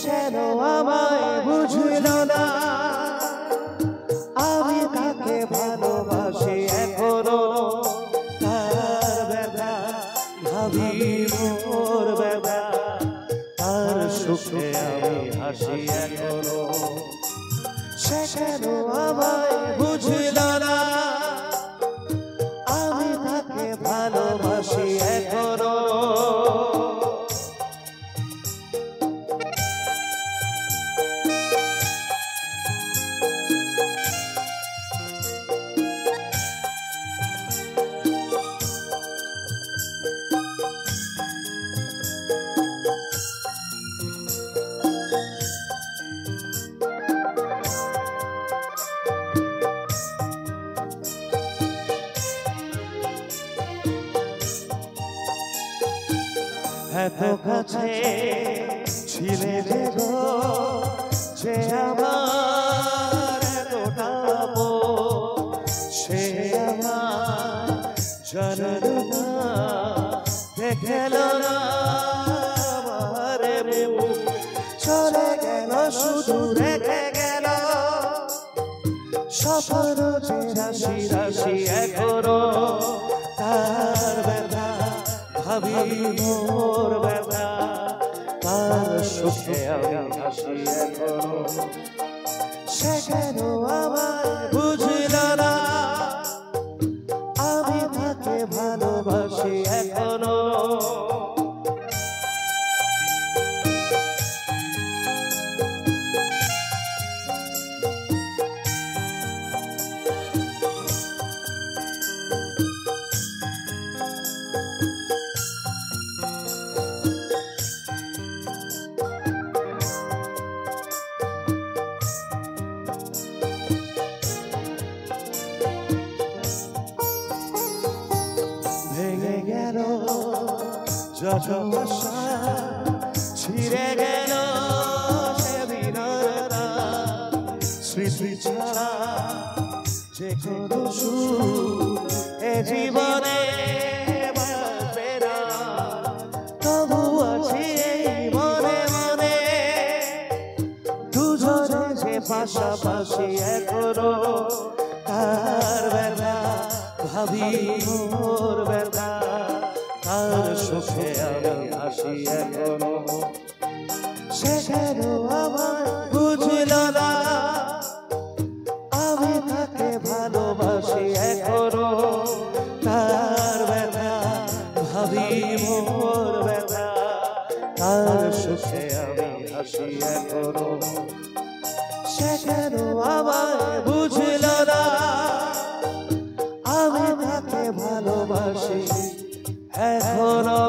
কেন আমায় বুঝলো না আমি তাকে ভালোবাসি এখনো তার ব্যথা ভাবি মোর ব্যথা তার সুখে আমি হাসি এখনো সে কেন আমায় বুঝলো না আমি তাকে ভালোবাসি এখনো এত কাছে ছিলে যে গো যে আমার এতটা সে আমার জানলো না দেখল না আমার মুখ চলে গেল শুধু রেখে গেল স্বপ্ন যে রাশি রাশি এখনো তার ব্যথা ভাবি মোর ব্যথা তার সুখে আমি হাসি এখনো সে কেন আমায় বুঝল না আমি তাকে ভালোবাসি এখনো ভেঙে গেল যত আশা ছিঁড়ে গেল সেদিনের স্মৃতি ছাড়া যে কোনো সুখ এ জীবনে বাঁচবে না তবু আছি এই মনে মনে দুজনে যে পাশাপাশি এখনো তার ব্যথা ভাবি মোর ব্যথা তার সুখে আমি হাসি এখনো সে কেন আমায় বুঝল না আমি তাকে ভালোবাসি এখনো তার ব্যথা ভাবি মোর ব্যথা তার সুখে আমি হাসি এখনো সে কেন আমায় বুঝল না আমি তাকে ভালোবাসি এখনো।